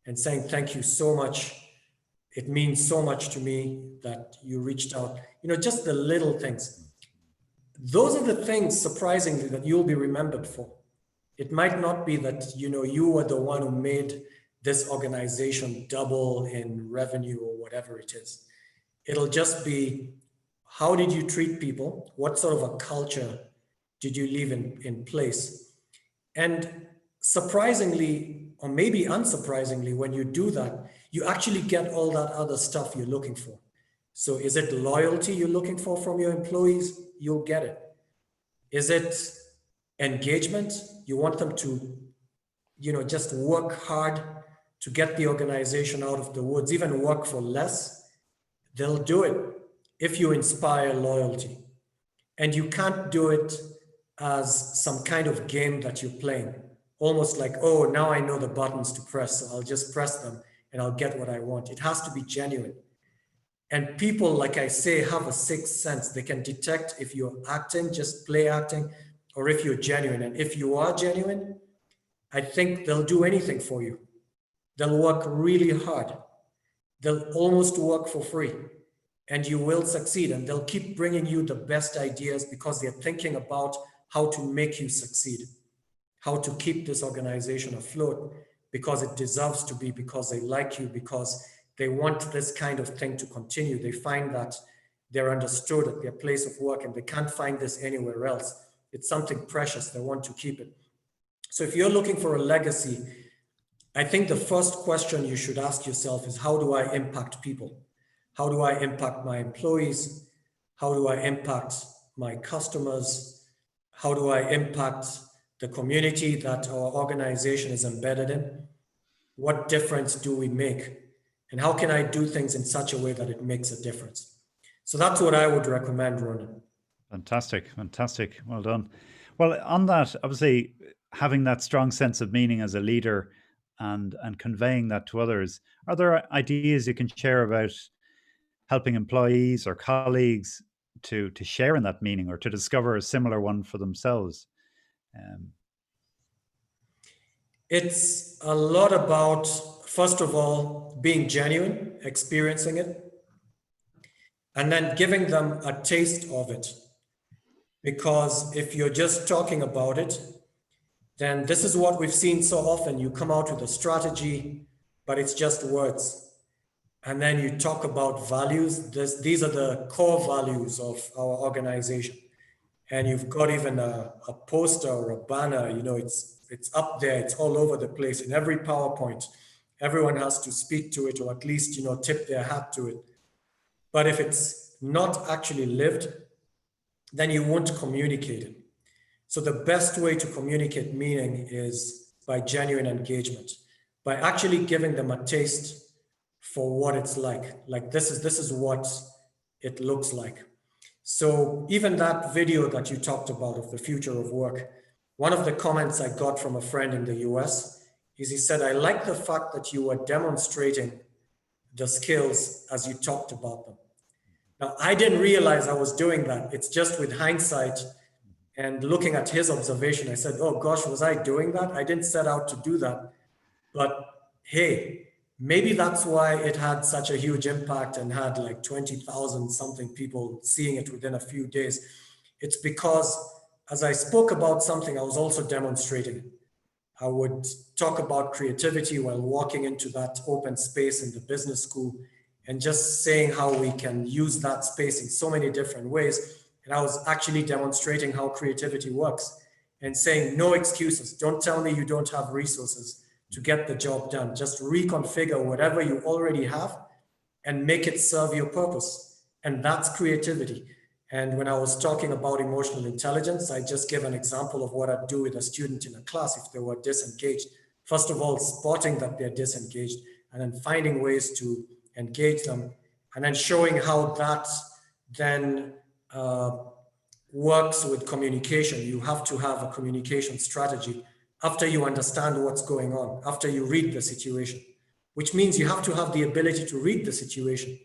and saying, thank you so much. It means so much to me that you reached out. Just the little things. Those are the things, surprisingly, that you'll be remembered for. It might not be that, you were the one who made this organization double in revenue or whatever it is. It'll just be, how did you treat people? What sort of a culture did you leave in place? And surprisingly, or maybe unsurprisingly, when you do that, you actually get all that other stuff you're looking for. So is it loyalty you're looking for from your employees? You'll get it. Is it engagement? You want them to, just work hard to get the organization out of the woods, even work for less. They'll do it if you inspire loyalty. And you can't do it as some kind of game that you're playing, almost like, oh, now I know the buttons to press, so I'll just press them and I'll get what I want. It has to be genuine. And people, like I say, have a sixth sense. They can detect if you're acting, just play acting, or if you're genuine. And if you are genuine, I think they'll do anything for you. They'll work really hard. They'll almost work for free, and you will succeed. And they'll keep bringing you the best ideas because they're thinking about how to make you succeed, how to keep this organization afloat, because it deserves to be, because they like you, because they want this kind of thing to continue. They find that they're understood at their place of work and they can't find this anywhere else. It's something precious. They want to keep it. So if you're looking for a legacy, I think the first question you should ask yourself is, how do I impact people? How do I impact my employees? How do I impact my customers? How do I impact the community that our organization is embedded in? What difference do we make? And how can I do things in such a way that it makes a difference? So that's what I would recommend, Ronan. Fantastic, fantastic. Well done. Well, on that, obviously, having that strong sense of meaning as a leader and conveying that to others, are there ideas you can share about helping employees or colleagues to share in that meaning or to discover a similar one for themselves? It's a lot about, first of all, being genuine, experiencing it, and then giving them a taste of it. Because if you're just talking about it, then this is what we've seen so often. You come out with a strategy, but it's just words. And then you talk about values. These are the core values of our organization. And you've got even a poster or a banner, it's it's up there, it's all over the place in every PowerPoint. Everyone has to speak to it, or at least, tip their hat to it. But if it's not actually lived, then you won't communicate it. So the best way to communicate meaning is by genuine engagement, by actually giving them a taste for what it's like. Like this is what it looks like. So even that video that you talked about of the future of work, one of the comments I got from a friend in the US is he said, I like the fact that you were demonstrating the skills as you talked about them. Now, I didn't realize I was doing that. It's just with hindsight and looking at his observation, I said, oh gosh, was I doing that? I didn't set out to do that. But hey, maybe that's why it had such a huge impact and had like 20,000 something people seeing it within a few days. It's because as I spoke about something, I was also demonstrating it. I would talk about creativity while walking into that open space in the business school and just saying how we can use that space in so many different ways. And I was actually demonstrating how creativity works and saying, no excuses. Don't tell me you don't have resources to get the job done. Just reconfigure whatever you already have and make it serve your purpose. And that's creativity. And when I was talking about emotional intelligence, I just gave an example of what I'd do with a student in a class if they were disengaged. First of all, spotting that they're disengaged and then finding ways to engage them and then showing how that then works with communication. You have to have a communication strategy after you understand what's going on, after you read the situation, which means you have to have the ability to read the situation,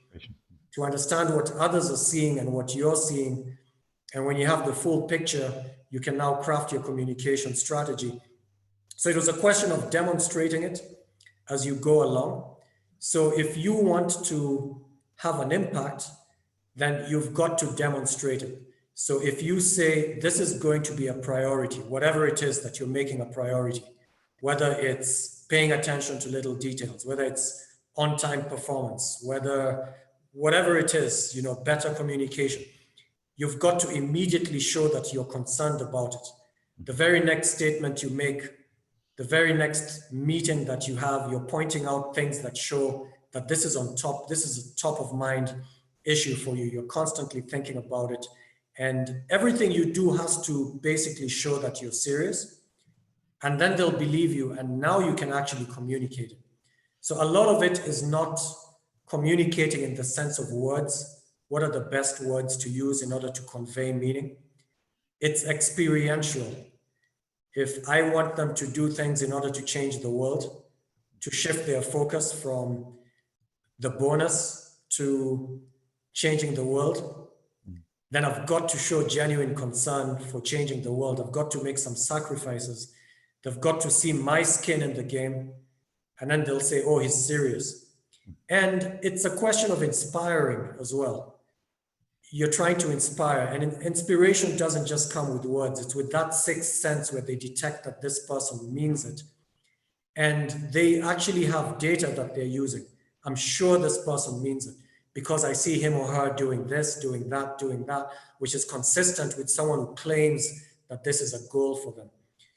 to understand what others are seeing and what you're seeing. And when you have the full picture, you can now craft your communication strategy. So it was a question of demonstrating it as you go along. So if you want to have an impact, then you've got to demonstrate it. So if you say this is going to be a priority, whatever it is that you're making a priority, whether it's paying attention to little details, whether it's on-time performance, whatever it is, better communication, you've got to immediately show that you're concerned about it. The very next statement you make, the very next meeting that you have, you're pointing out things that show that this is on top, this is a top of mind issue for you. You're constantly thinking about it. And everything you do has to basically show that you're serious. And then they'll believe you. And now you can actually communicate it. So a lot of it is not communicating in the sense of words. What are the best words to use in order to convey meaning? It's experiential. If I want them to do things in order to change the world, to shift their focus from the bonus to changing the world, then I've got to show genuine concern for changing the world. I've got to make some sacrifices. They've got to see my skin in the game. And then they'll say, oh, he's serious. And it's a question of inspiring as well. You're trying to inspire, and inspiration doesn't just come with words. It's with that sixth sense where they detect that this person means it. And they actually have data that they're using. I'm sure this person means it because I see him or her doing this, doing that, which is consistent with someone who claims that this is a goal for them.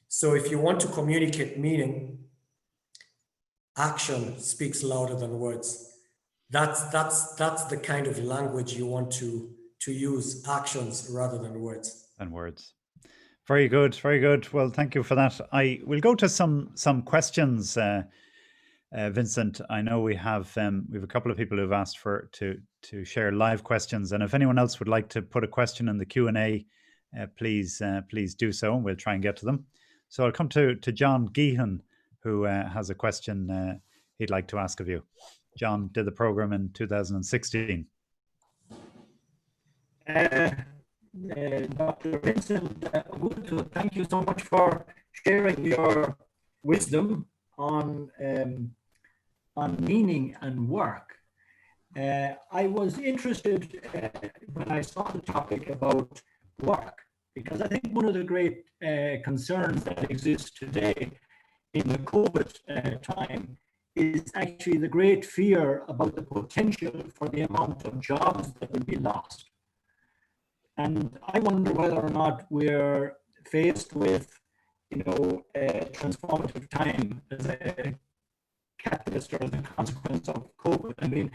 So if you want to communicate meaning, action speaks louder than words. That's the kind of language you want to use, actions rather than words. And words. Very good, very good. Well, thank you for that. I will go to some questions, Vincent. I know we have a couple of people who've asked to share live questions, and if anyone else would like to put a question in the Q&A, please do so, and we'll try and get to them. So I'll come to John Geehan, who has a question he'd like to ask of you. John did the program in 2016. Dr. Vincent, thank you so much for sharing your wisdom on meaning and work. I was interested when I saw the topic about work, because I think one of the great concerns that exists today in the COVID time is actually the great fear about the potential for the amount of jobs that will be lost. And I wonder whether or not we're faced with transformative time as a catalyst or as a consequence of COVID. I mean,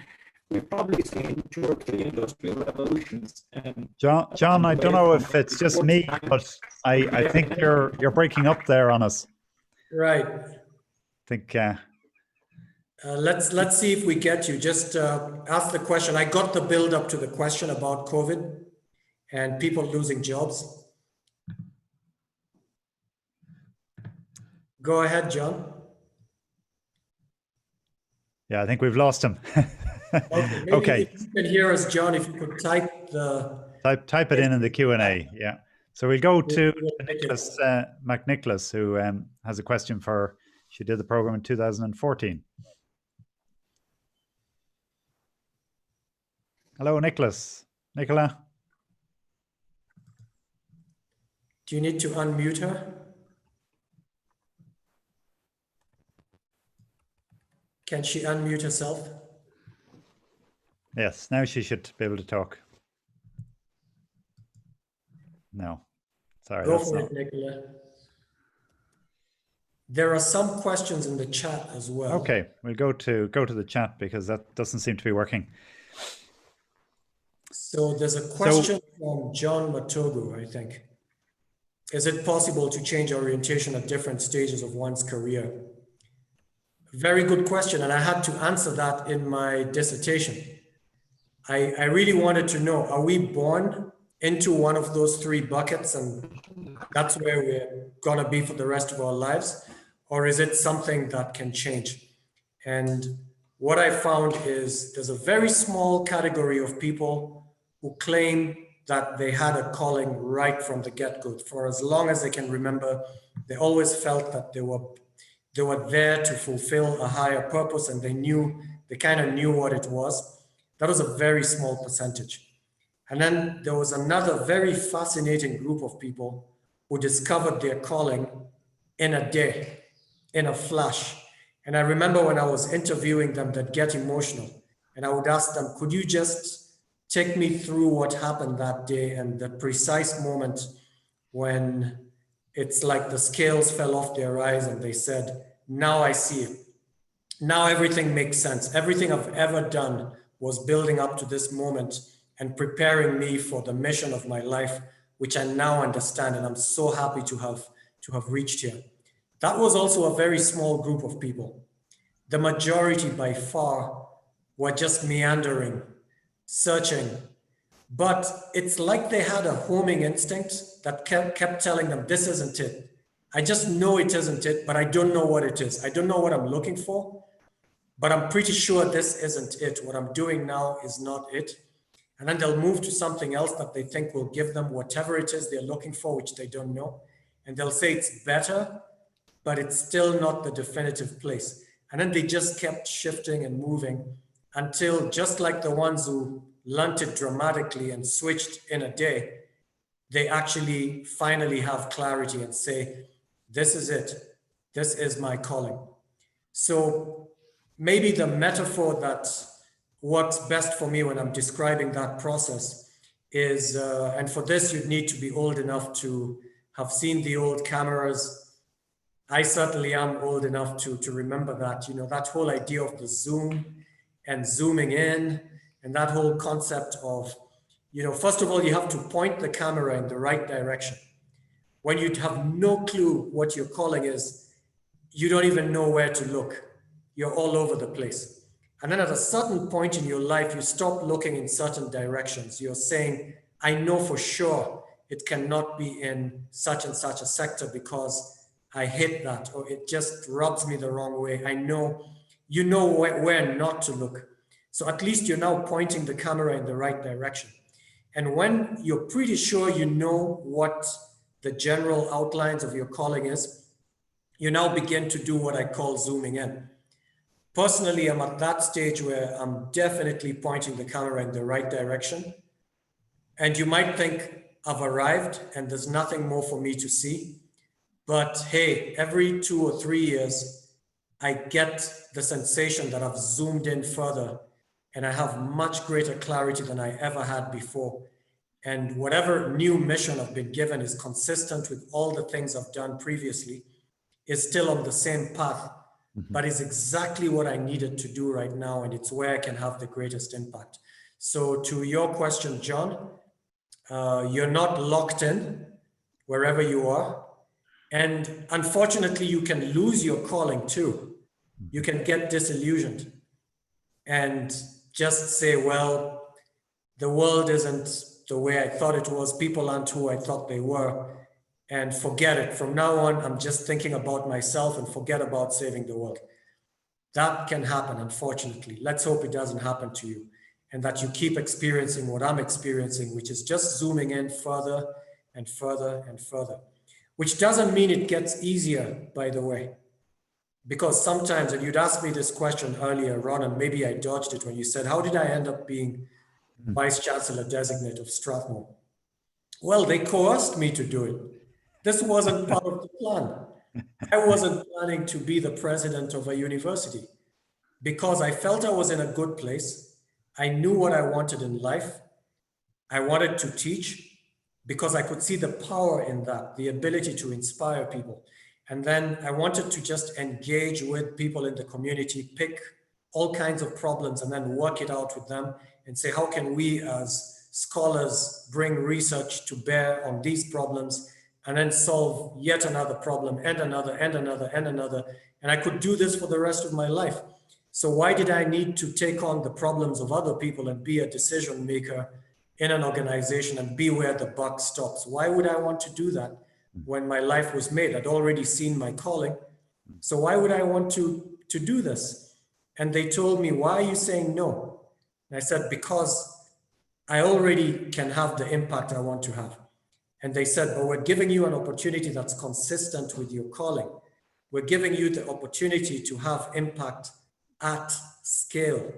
we've probably seen 2 or 3 industrial revolutions. John, I don't know if it's just me, but I think you're breaking up there on us. Right. I think let's see if we get you. Just ask the question. I got the build up to the question about COVID and people losing jobs. Go ahead, John. Yeah, I think we've lost him. Okay. Maybe Okay. if you can hear us, John, if you could type the... Type it in the Q&A. Yeah. So we'll go to We'll take it. Nicholas McNicholas, who has a question for, she did the program in 2014. Hello, Nicholas. Nicola? Do you need to unmute her? Can she unmute herself? Yes, now she should be able to talk. No, sorry. Go that's for not. it, Nicola. There are some questions in the chat as well. Okay, we'll go to the chat because that doesn't seem to be working. So there's a question from John Matogu, I think. Is it possible to change orientation at different stages of one's career? Very good question, and I had to answer that in my dissertation. I really wanted to know, are we born into one of those 3 buckets and that's where we're gonna be for the rest of our lives? Or is it something that can change? And what I found is there's a very small category of people who claim that they had a calling right from the get-go. For as long as they can remember, they always felt that they were there to fulfill a higher purpose, and they kind of knew what it was. That was a very small percentage. And then there was another very fascinating group of people who discovered their calling in a day, in a flash. And I remember when I was interviewing them, they'd get emotional. And I would ask them, could you just take me through what happened that day and the precise moment when it's like the scales fell off their eyes and they said, now I see it. Now everything makes sense. Everything I've ever done was building up to this moment and preparing me for the mission of my life, which I now understand. And I'm so happy to have reached here. That was also a very small group of people. The majority by far were just meandering, searching. But it's like they had a homing instinct that kept telling them, this isn't it. I just know it isn't it, but I don't know what it is. I don't know what I'm looking for, but I'm pretty sure this isn't it. What I'm doing now is not it. And then they'll move to something else that they think will give them whatever it is they're looking for, which they don't know. And they'll say it's better, but it's still not the definitive place. And then they just kept shifting and moving until, just like the ones who learned it dramatically and switched in a day, they actually finally have clarity and say, this is it. This is my calling. So maybe the metaphor that works best for me when I'm describing that process is, and for this, you'd need to be old enough to have seen the old cameras. I certainly am old enough to remember that, that whole idea of the zoom and zooming in, and that whole concept of, first of all, you have to point the camera in the right direction. When you have no clue what your calling is, you don't even know where to look. You're all over the place. And then at a certain point in your life, you stop looking in certain directions. You're saying, I know for sure it cannot be in such and such a sector because I hate that, or it just rubs me the wrong way. I know, where not to look. So at least you're now pointing the camera in the right direction. And when you're pretty sure you know what the general outlines of your calling is, you now begin to do what I call zooming in. Personally, I'm at that stage where I'm definitely pointing the camera in the right direction. And you might think I've arrived and there's nothing more for me to see. But hey, every 2 or 3 years, I get the sensation that I've zoomed in further and I have much greater clarity than I ever had before. And whatever new mission I've been given is consistent with all the things I've done previously, is still on the same path, but is exactly what I needed to do right now. And it's where I can have the greatest impact. So to your question, John, you're not locked in wherever you are. And unfortunately, you can lose your calling too. You can get disillusioned and just say, well, the world isn't the way I thought it was. People aren't who I thought they were. And forget it. From now on, I'm just thinking about myself and forget about saving the world. That can happen, unfortunately. Let's hope it doesn't happen to you and that you keep experiencing what I'm experiencing, which is just zooming in further and further and further, which doesn't mean it gets easier, by the way. Because sometimes, and you'd asked me this question earlier, Ron, and maybe I dodged it when you said, how did I end up being Vice Chancellor Designate of Strathmore? Well, they coerced me to do it. This wasn't part of the plan. I wasn't planning to be the president of a university because I felt I was in a good place. I knew what I wanted in life. I wanted to teach because I could see the power in that, the ability to inspire people. And then I wanted to just engage with people in the community, pick all kinds of problems and then work it out with them and say, how can we as scholars bring research to bear on these problems and then solve yet another problem and another and another and another. And I could do this for the rest of my life. So why did I need to take on the problems of other people and be a decision maker in an organization and be where the buck stops? Why would I want to do that when my life was made? I'd already seen my calling. So why would I want to do this? And they told me, why are you saying no? And I said, because I already can have the impact I want to have. And they said, but we're giving you an opportunity that's consistent with your calling. We're giving you the opportunity to have impact at scale.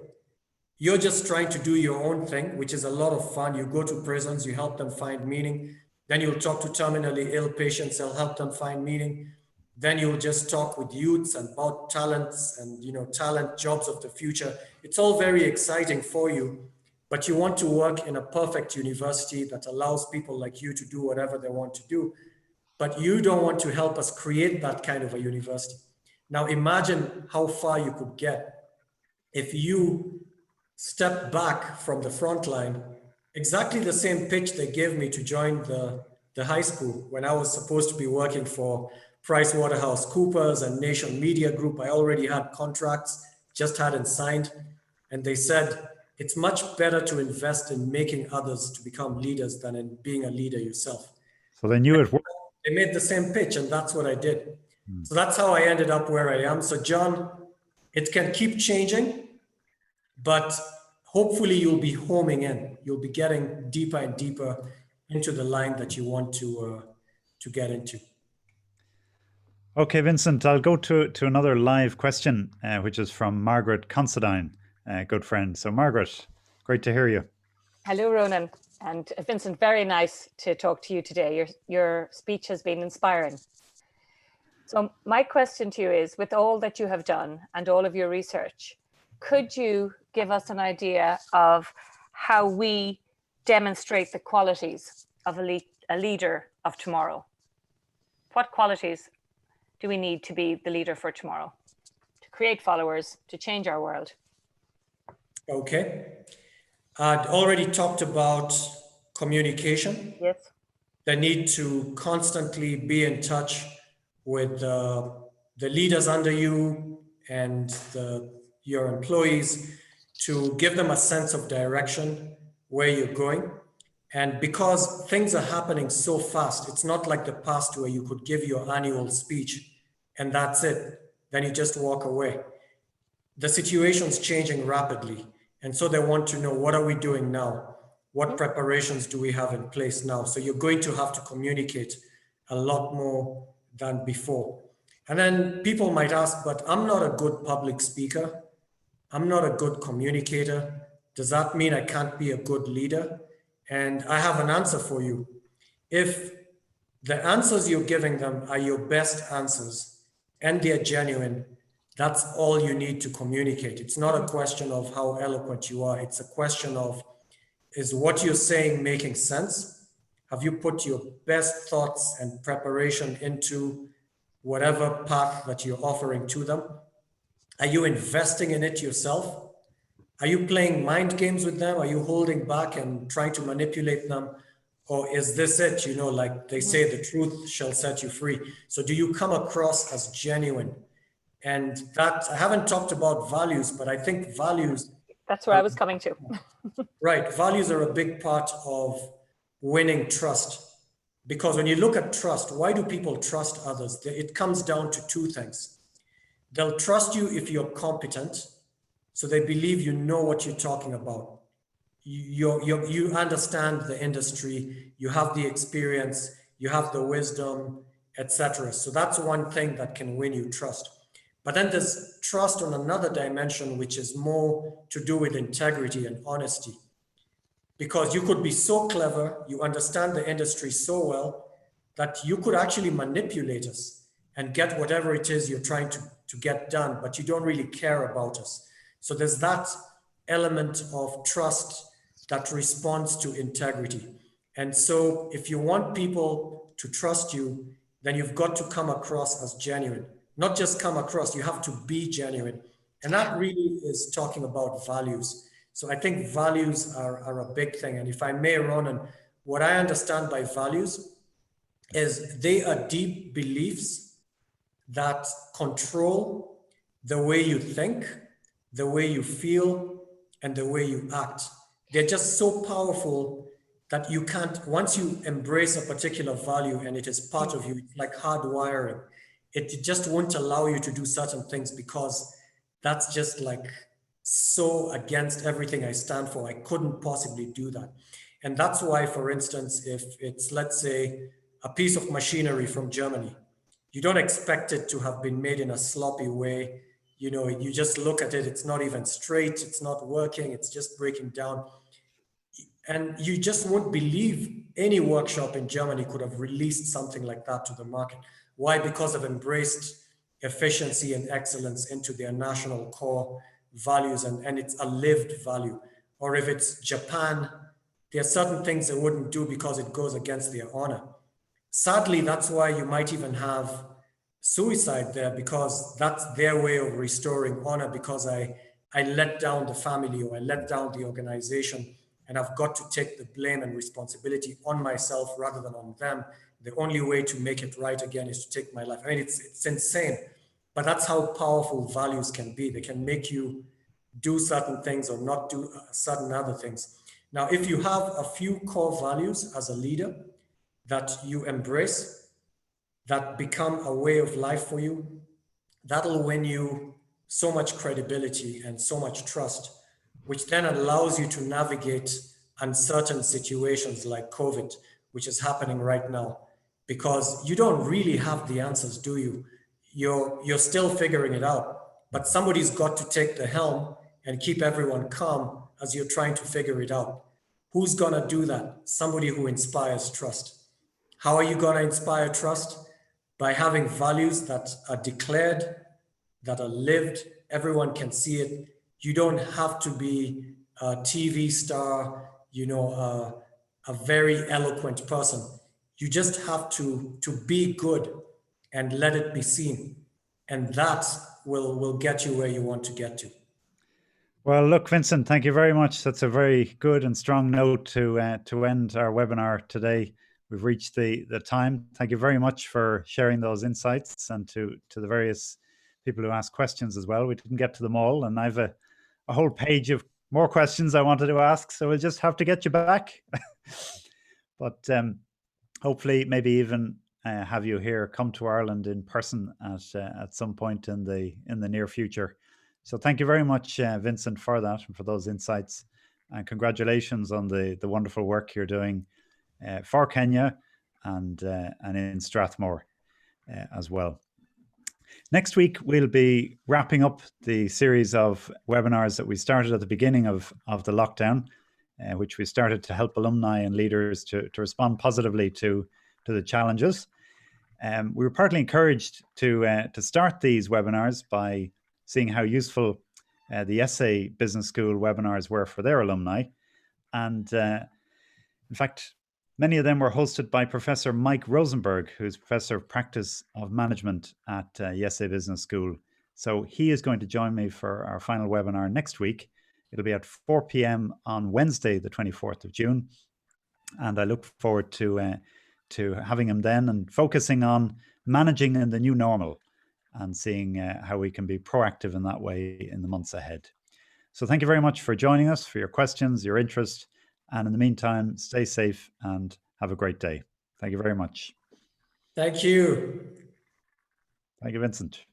You're just trying to do your own thing, which is a lot of fun. You go to prisons, you help them find meaning. Then you'll talk to terminally ill patients, they'll help them find meaning. Then you'll just talk with youths and about talents and, talent, jobs of the future. It's all very exciting for you. But you want to work in a perfect university that allows people like you to do whatever they want to do. But you don't want to help us create that kind of a university. Now imagine how far you could get if you step back from the front line, exactly the same pitch they gave me to join the high school when I was supposed to be working for PricewaterhouseCoopers and Nation Media Group. I already had contracts, just hadn't signed. And they said, it's much better to invest in making others to become leaders than in being a leader yourself. So they knew it worked. They made the same pitch and that's what I did. So that's how I ended up where I am. So John, it can keep changing, but hopefully you'll be homing in. You'll be getting deeper and deeper into the line that you want to get into. Okay, Vincent, I'll go to another live question, which is from Margaret Considine, a good friend. So Margaret, great to hear you. Hello, Ronan. And Vincent, very nice to talk to you today. Your speech has been inspiring. So my question to you is, with all that you have done and all of your research, could you give us an idea of how we demonstrate the qualities of a leader of tomorrow? What qualities do we need to be the leader for tomorrow, to create followers, to change our world? Okay. I'd already talked about communication. Yes. The need to constantly be in touch with the leaders under you and your employees to give them a sense of direction where you're going. And because things are happening so fast, it's not like the past where you could give your annual speech and that's it. Then you just walk away. The situation's changing rapidly. And so they want to know, what are we doing now? What preparations do we have in place now? So you're going to have to communicate a lot more than before. And then people might ask, but I'm not a good public speaker. I'm not a good communicator. Does that mean I can't be a good leader? And I have an answer for you. If the answers you're giving them are your best answers and they're genuine, that's all you need to communicate. It's not a question of how eloquent you are. It's a question of is what you're saying making sense? Have you put your best thoughts and preparation into whatever path that you're offering to them? Are you investing in it yourself? Are you playing mind games with them? Are you holding back and trying to manipulate them? Or is this it? You know, like they say, the truth shall set you free. So do you come across as genuine? And that, I haven't talked about values, but I think values, That's where I was coming to. right, values are a big part of winning trust. Because when you look at trust, why do people trust others? It comes down to two things. They'll trust you if you're competent, so they believe you know what you're talking about. You understand the industry, you have the experience, you have the wisdom, etc. So that's one thing that can win you trust. But then there's trust on another dimension, which is more to do with integrity and honesty. Because you could be so clever, you understand the industry so well, that you could actually manipulate us and get whatever it is you're trying to get done, but you don't really care about us. So there's that element of trust that responds to integrity. And so if you want people to trust you, then you've got to come across as genuine. Not just come across, you have to be genuine. And that really is talking about values. So I think values are a big thing. And if I may, Ronan, what I understand by values is they are deep beliefs that control the way you think, the way you feel, and the way you act. They're just so powerful that you can't, once you embrace a particular value and it is part of you, it's like hardwiring. It just won't allow you to do certain things because that's just like so against everything I stand for. I couldn't possibly do that. And that's why, for instance, if it's, let's say, a piece of machinery from Germany, you don't expect it to have been made in a sloppy way. You know, you just look at it, it's not even straight, it's not working, it's just breaking down. And you just won't believe any workshop in Germany could have released something like that to the market. Why? Because they've embraced efficiency and excellence into their national core values, and it's a lived value. Or if it's Japan, there are certain things they wouldn't do because it goes against their honor. Sadly, that's why you might even have suicide there, because that's their way of restoring honor, because I let down the family or I let down the organization, and I've got to take the blame and responsibility on myself rather than on them. The only way to make it right again is to take my life. I mean, it's insane, but that's how powerful values can be. They can make you do certain things or not do certain other things. Now, if you have a few core values as a leader that you embrace, that become a way of life for you, that'll win you so much credibility and so much trust, which then allows you to navigate uncertain situations like COVID, which is happening right now, because you don't really have the answers, do you? You're still figuring it out, but somebody's got to take the helm and keep everyone calm as you're trying to figure it out. Who's gonna do that? Somebody who inspires trust. How are you gonna inspire trust? By having values that are declared, that are lived, everyone can see it. You don't have to be a TV star, you know, a very eloquent person. You just have to be good and let it be seen. And that will get you where you want to get to. Well, look, Vincent, thank you very much. That's a very good and strong note to end our webinar today. We've reached the time. Thank you very much for sharing those insights, and to the various people who asked questions as well. We didn't get to them all, and I've a whole page of more questions I wanted to ask, so we'll just have to get you back. But hopefully, maybe even have you here, come to Ireland in person at some point in the near future. So thank you very much, Vincent, for that and for those insights, and congratulations on the wonderful work you're doing for Kenya and in Strathmore as well. Next week, we'll be wrapping up the series of webinars that we started at the beginning of the lockdown, which we started to help alumni and leaders to respond positively to the challenges. We were partly encouraged to start these webinars by seeing how useful the SA Business School webinars were for their alumni. And in fact, many of them were hosted by Professor Mike Rosenberg, who's Professor of Practice of Management at Yesé Business School. So he is going to join me for our final webinar next week. It'll be at 4 p.m. on Wednesday, the 24th of June. And I look forward to having him then and focusing on managing in the new normal and seeing how we can be proactive in that way in the months ahead. So thank you very much for joining us, for your questions, your interest. And in the meantime, stay safe and have a great day. Thank you very much. Thank you. Thank you, Vincent.